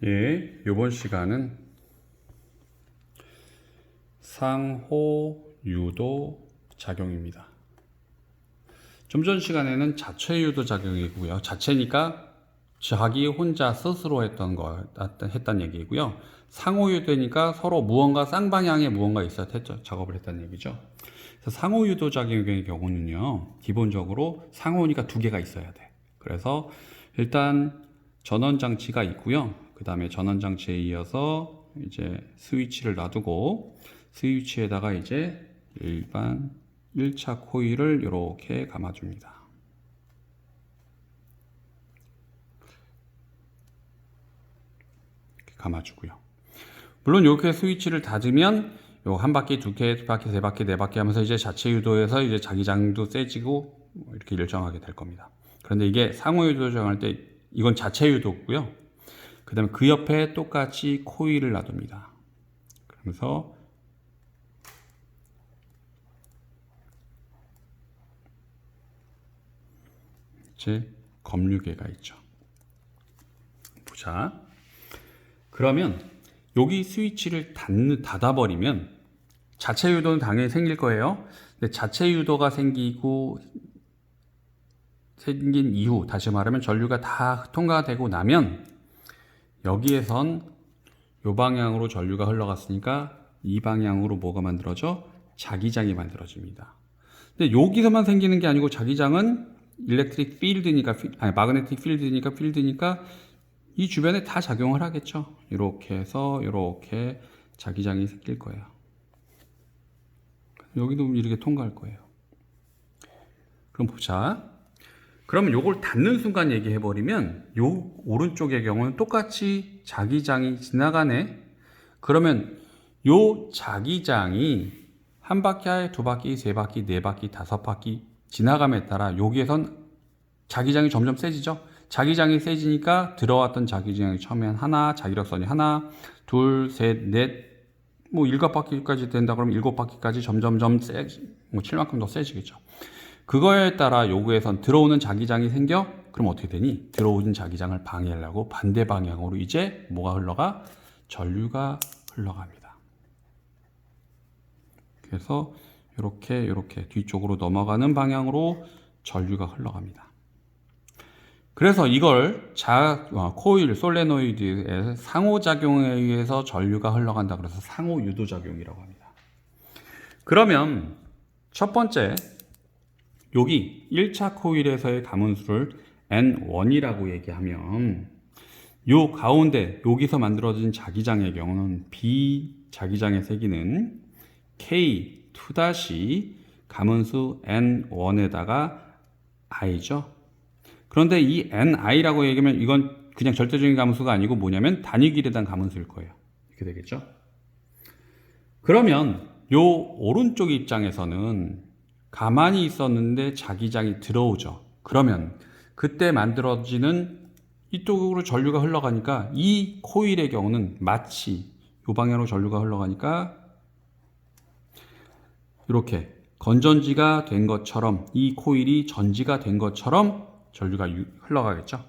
예, 이번 시간은 상호유도 작용입니다. 좀 전 시간에는 자체유도 작용이고요. 자체니까 자기 혼자 스스로 했던 얘기고요. 상호유도니까 서로 무언가 쌍방향에 무언가 있어야 작업을 했다는 얘기죠. 그래서 상호유도 작용의 경우는요, 기본적으로 상호니까 두 개가 있어야 돼. 그래서 일단 전원장치가 있고요. 그 다음에 전원장치에 이어서 이제 스위치를 놔두고 스위치에다가 이제 일반 1차 코일을 이렇게 감아줍니다. 이렇게 감아주고요. 물론 이렇게 스위치를 닫으면 요 한 바퀴, 두 바퀴, 세 바퀴, 네 바퀴 하면서 이제 자체 유도에서 이제 자기장도 세지고 이렇게 일정하게 될 겁니다. 그런데 이게 상호 유도 정할 때 이건 자체 유도고요. 그 다음에 그 옆에 똑같이 코일을 놔둡니다. 그러면서 이제 검류계가 있죠. 보자. 그러면 여기 스위치를 닫아버리면 자체 유도는 당연히 생길 거예요. 근데 자체 유도가 생긴 이후, 다시 말하면 전류가 다 통과가 되고 나면 여기에선 이 방향으로 전류가 흘러갔으니까 이 방향으로 뭐가 만들어져? 자기장이 만들어집니다. 근데 여기서만 생기는 게 아니고 자기장은 일렉트릭 필드니까, 마그네틱 필드니까 이 주변에 다 작용을 하겠죠. 이렇게 해서 이렇게 자기장이 생길 거예요. 여기도 이렇게 통과할 거예요. 그럼 보자. 그러면 요걸 닫는 순간 얘기해버리면 요 오른쪽의 경우는 똑같이 자기장이 지나가네. 그러면 요 자기장이 한 바퀴, 두 바퀴, 세 바퀴, 네 바퀴, 다섯 바퀴 지나감에 따라 여기에선 자기장이 점점 세지죠. 자기장이 세지니까 들어왔던 자기장이 처음엔 하나, 자기력선이 하나, 둘, 셋, 넷, 뭐 일곱 바퀴까지 된다 그러면 일곱 바퀴까지 점점점 뭐 7만큼 더 세지겠죠. 그거에 따라 요구에선 들어오는 자기장이 생겨? 그럼 어떻게 되니? 들어오는 자기장을 방해하려고 반대 방향으로 이제 뭐가 흘러가? 전류가 흘러갑니다. 그래서 이렇게 뒤쪽으로 넘어가는 방향으로 전류가 흘러갑니다. 그래서 이걸 코일, 솔레노이드의 상호작용에 의해서 전류가 흘러간다 그래서 상호유도작용이라고 합니다. 그러면 첫 번째, 여기 1차 코일에서의 가문수를 N1이라고 얘기하면 요 가운데 여기서 만들어진 자기장의 경우는 B 자기장의 세기는 K2- 가문수 N1에다가 I죠. 그런데 이 NI라고 얘기하면 이건 그냥 절대적인 가문수가 아니고 뭐냐면 단위길에 대한 가문수일 거예요. 이렇게 되겠죠. 그러면 요 오른쪽 입장에서는 가만히 있었는데 자기장이 들어오죠. 그러면 그때 만들어지는 이쪽으로 전류가 흘러가니까 이 코일의 경우는 마치 이 방향으로 전류가 흘러가니까 이렇게 건전지가 된 것처럼 이 코일이 전지가 된 것처럼 전류가 흘러가겠죠.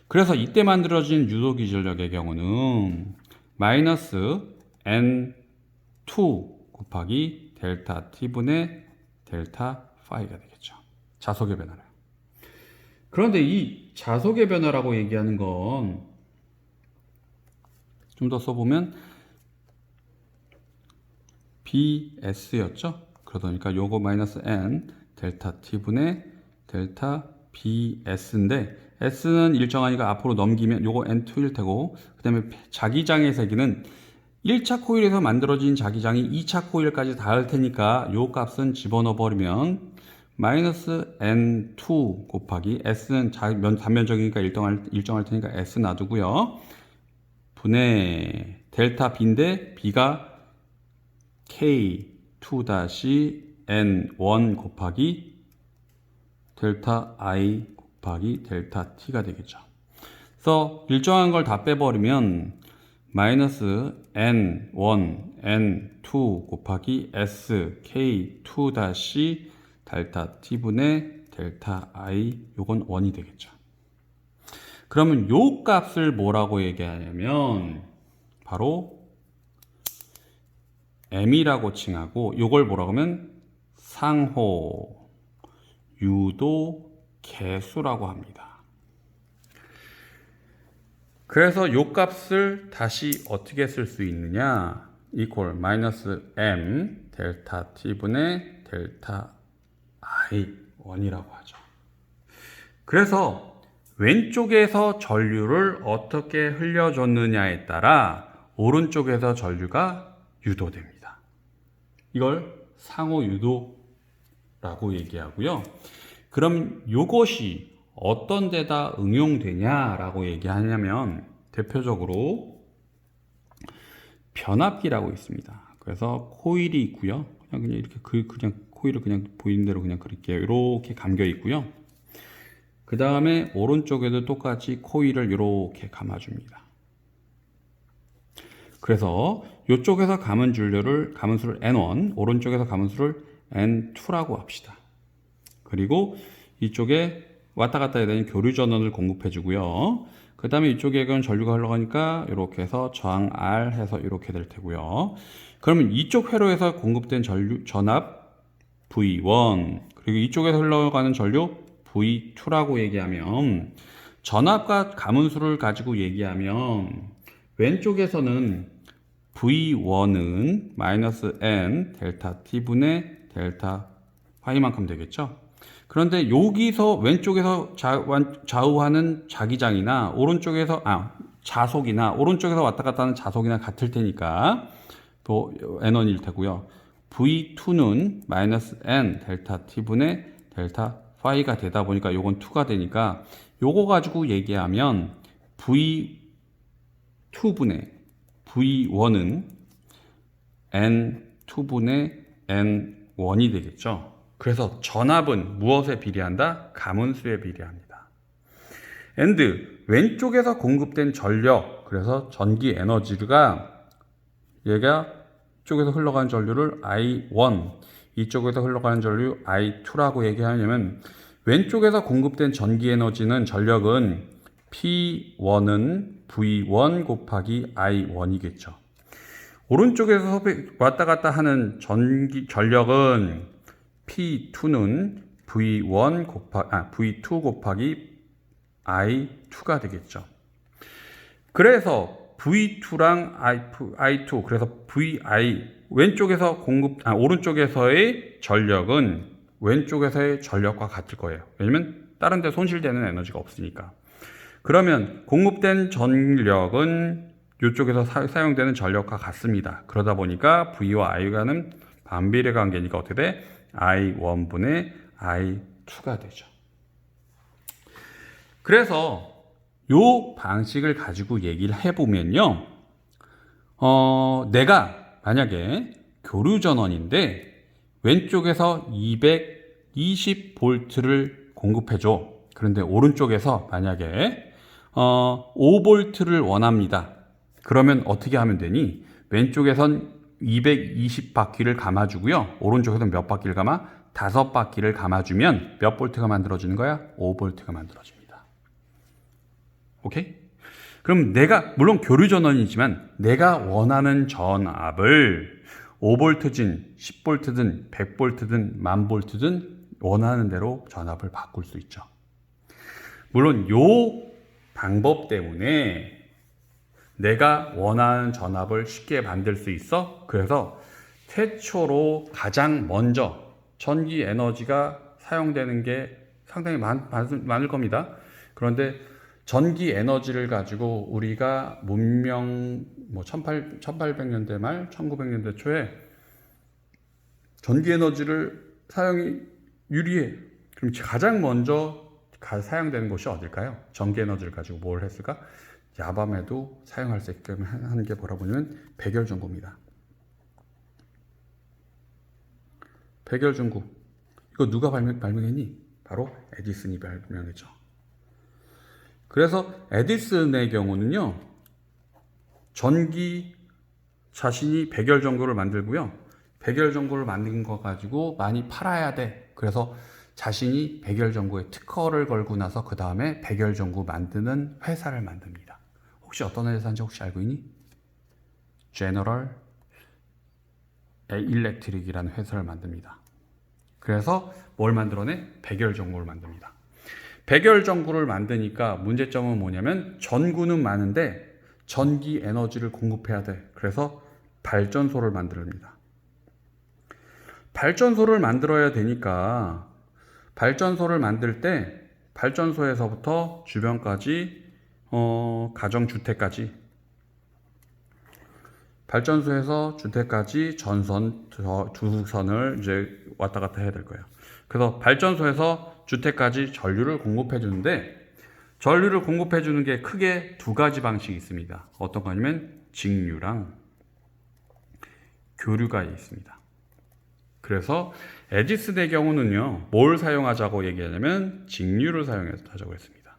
그래서 이때 만들어진 유도기 전력의 경우는 마이너스 N2 곱하기 델타 T분의 델타 파이가 되겠죠. 자속의 변화래요. 그런데 이 자속의 변화라고 얘기하는 건 좀 더 써보면 BS였죠. 그러니까 요거 마이너스 N 델타 T분의 델타 BS인데 S는 일정하니까 앞으로 넘기면 요거 N2일 테고 그 다음에 자기장의 세기는 1차 코일에서 만들어진 자기장이 2차 코일까지 닿을 테니까 요 값은 집어넣어 버리면 마이너스 N2 곱하기 S는 단면적이니까 일정할 테니까 S 놔두고요. 분의 델타 B인데 B가 K2-N1 곱하기 델타 I 곱하기 델타 T가 되겠죠. 그래서 일정한 걸 다 빼버리면 마이너스 N1, N2 곱하기 S K2- 델타 T분의 델타 I 요건 1이 되겠죠. 그러면 요 값을 뭐라고 얘기하냐면 바로 M이라고 칭하고 요걸 뭐라고 하면 상호 유도 계수라고 합니다. 그래서 요 값을 다시 어떻게 쓸 수 있느냐? equal 마이너스 m 델타 t분의 델타 i1이라고 하죠. 그래서 왼쪽에서 전류를 어떻게 흘려줬느냐에 따라 오른쪽에서 전류가 유도됩니다. 이걸 상호 유도라고 얘기하고요. 그럼 이것이 어떤 데다 응용되냐라고 얘기하냐면 대표적으로 변압기라고 있습니다. 그래서 코일이 있고요. 그냥 이렇게 그냥 코일을 그냥 보이는 대로 그냥 그릴게요. 이렇게 감겨 있고요. 그 다음에 오른쪽에도 똑같이 코일을 이렇게 감아줍니다. 그래서 이쪽에서 감은 수를 N1, 오른쪽에서 감은 수를 N2라고 합시다. 그리고 이쪽에 왔다 갔다 해야 되는 교류 전원을 공급해 주고요. 그 다음에 이쪽에 전류가 흘러가니까 이렇게 해서 저항 R 해서 이렇게 될 테고요. 그러면 이쪽 회로에서 공급된 전압 V1, 그리고 이쪽에서 흘러가는 전류 V2라고 얘기하면 전압과 가문수를 가지고 얘기하면 왼쪽에서는 V1은 마이너스 N 델타 T분의 델타 Y만큼 되겠죠. 그런데 여기서 왼쪽에서 좌우하는 자기장이나 오른쪽에서 자속이나 오른쪽에서 왔다 갔다 하는 자속이나 같을 테니까 또 N1일 테고요. V2는 마이너스 N 델타 T분의 델타 Y가 되다 보니까 요건 2가 되니까 요거 가지고 얘기하면 V2분의 V1은 N2분의 N1이 되겠죠. 그래서 전압은 무엇에 비례한다? 가문수에 비례합니다. and 왼쪽에서 공급된 전력, 그래서 전기 에너지가 얘가 이쪽에서 흘러가는 전류를 I1, 이쪽에서 흘러가는 전류 I2라고 얘기하려면 왼쪽에서 공급된 전기 에너지는 전력은 P1은 V1 곱하기 I1이겠죠. 오른쪽에서 왔다 갔다 하는 전력은 P2는 V2 곱하기 I2가 되겠죠. 그래서 V2랑 I2, 그래서 오른쪽에서의 전력은 왼쪽에서의 전력과 같을 거예요. 왜냐면 다른 데 손실되는 에너지가 없으니까. 그러면 공급된 전력은 이쪽에서 사용되는 전력과 같습니다. 그러다 보니까 V와 I가는 반비례 관계니까 어떻게 돼? I1분의 I2가 되죠. 그래서 이 방식을 가지고 얘기를 해보면요. 내가 만약에 교류 전원인데 왼쪽에서 220V를 공급해줘. 그런데 오른쪽에서 만약에 5V를 원합니다. 그러면 어떻게 하면 되니? 왼쪽에선 220바퀴를 감아주고요. 오른쪽에서 몇 바퀴를 감아? 5바퀴를 감아주면 몇 볼트가 만들어지는 거야? 5V가 만들어집니다. 오케이? 그럼 물론 교류 전원이지만 내가 원하는 전압을 5V든 10V든 100V든 10,000V든 원하는 대로 전압을 바꿀 수 있죠. 물론 요 방법 때문에 내가 원하는 전압을 쉽게 만들 수 있어. 그래서 최초로 가장 먼저 전기 에너지가 사용되는 게 상당히 많을 겁니다. 그런데 전기 에너지를 가지고 우리가 문명 1800년대 말 1900년대 초에 전기 에너지를 사용이 유리해. 그럼 가장 먼저 사용되는 곳이 어딜까요? 전기 에너지를 가지고 뭘 했을까? 야밤에도 사용할 수 있게 하는 게 뭐라 보면 백열전구입니다. 백열전구. 이거 누가 발명했니? 바로 에디슨이 발명했죠. 그래서 에디슨의 경우는요, 자신이 백열전구를 만들고요. 백열전구를 만든 거 가지고 많이 팔아야 돼. 그래서 자신이 백열전구에 특허를 걸고 나서 그 다음에 백열전구 만드는 회사를 만듭니다. 혹시 어떤 회사인지 혹시 알고 있니? 제너럴 일렉트릭이라는 회사를 만듭니다. 그래서 뭘 만들어내? 백열전구를 만듭니다. 백열전구를 만드니까 문제점은 뭐냐면 전구는 많은데 전기 에너지를 공급해야 돼. 그래서 발전소를 만듭니다. 발전소를 만들어야 되니까 발전소를 만들 때 발전소에서부터 주변까지 가정주택까지 발전소에서 주택까지 전선 두 선을 이제 왔다 갔다 해야 될 거예요. 그래서 발전소에서 주택까지 전류를 공급해 주는데 전류를 공급해 주는 게 크게 두 가지 방식이 있습니다. 어떤 거냐면 직류랑 교류가 있습니다. 그래서 에디슨의 경우는요, 뭘 사용하자고 얘기하냐면 직류를 사용하자고 했습니다.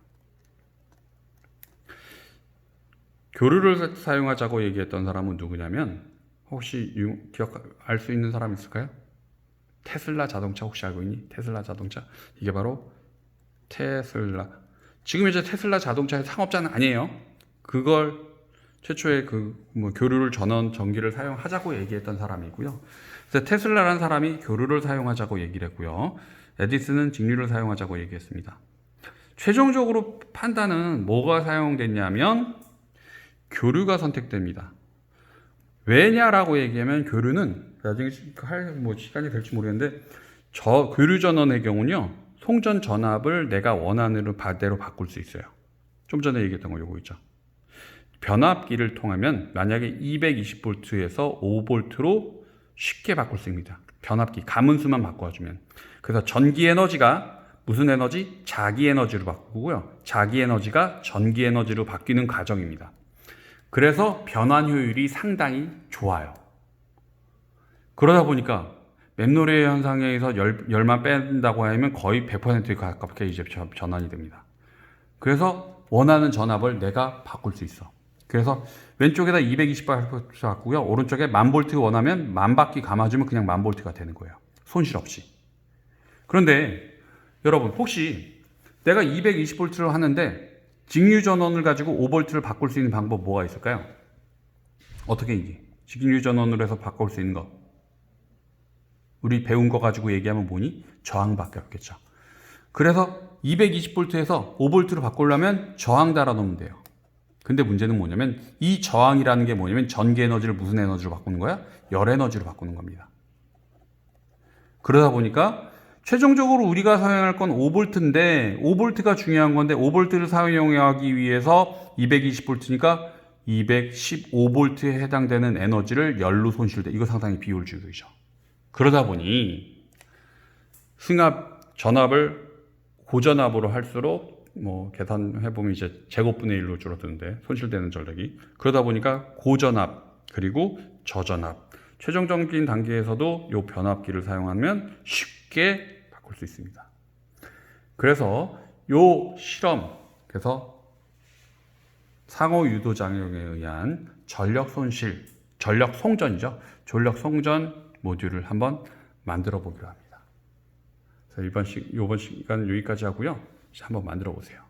교류를 사용하자고 얘기했던 사람은 누구냐면 혹시 알 수 있는 사람 있을까요? 테슬라 자동차 혹시 알고 있니? 테슬라 자동차 이게 바로 테슬라. 지금 이제 테슬라 자동차의 상업자는 아니에요. 그걸 최초에 교류를 전원 전기를 사용하자고 얘기했던 사람이고요. 그래서 테슬라라는 사람이 교류를 사용하자고 얘기를 했고요. 에디슨은 직류를 사용하자고 얘기했습니다. 최종적으로 판단은 뭐가 사용됐냐면 교류가 선택됩니다. 왜냐라고 얘기하면 교류는 나중에 시간이 될지 모르겠는데 교류 전원의 경우는요, 송전 전압을 내가 원하는 대로 바꿀 수 있어요. 좀 전에 얘기했던 거 요거 있죠. 변압기를 통하면 만약에 220V에서 5V로 쉽게 바꿀 수 있습니다. 변압기 가문수만 바꿔주면. 그래서 전기 에너지가 무슨 에너지? 자기 에너지로 바꾸고요. 자기 에너지가 전기 에너지로 바뀌는 과정입니다. 그래서 변환 효율이 상당히 좋아요. 그러다 보니까 맵노래 현상에서 열만 뺀다고 하면 거의 100%에 가깝게 이제 전환이 됩니다. 그래서 원하는 전압을 내가 바꿀 수 있어. 그래서 왼쪽에다 220V 바꾸고요. 오른쪽에 1000V 원하면 10,000바퀴 감아주면 그냥 10,000V가 되는 거예요. 손실 없이. 그런데 여러분 혹시 내가 220V를 하는데 직류 전원을 가지고 5V를 바꿀 수 있는 방법 뭐가 있을까요? 어떻게 이게? 직류 전원으로 해서 바꿀 수 있는 거. 우리 배운 거 가지고 얘기하면 뭐니? 저항밖에 없겠죠. 그래서 220V에서 5V로 바꾸려면 저항 달아놓으면 돼요. 근데 문제는 뭐냐면 이 저항이라는 게 뭐냐면 전기 에너지를 무슨 에너지로 바꾸는 거야? 열 에너지로 바꾸는 겁니다. 그러다 보니까 최종적으로 우리가 사용할 건 5V인데 5V가 중요한 건데 5V를 사용하기 위해서 220V니까 215V에 해당되는 에너지를 열로 손실돼. 이거 상당히 비효율적이죠. 그러다 보니 전압을 고전압으로 할수록 계산해보면 이제 제곱분의 1로 줄어드는데 손실되는 전력이. 그러다 보니까 고전압 그리고 저전압 최종적인 단계에서도 이 변압기를 사용하면 쉽게 바꿀 수 있습니다. 그래서 이 실험, 그래서 상호 유도작용에 의한 전력 손실, 전력 송전이죠. 전력 송전 모듈을 한번 만들어 보기로 합니다. 그래서 이번 시간 여기까지 하고요. 한번 만들어 보세요.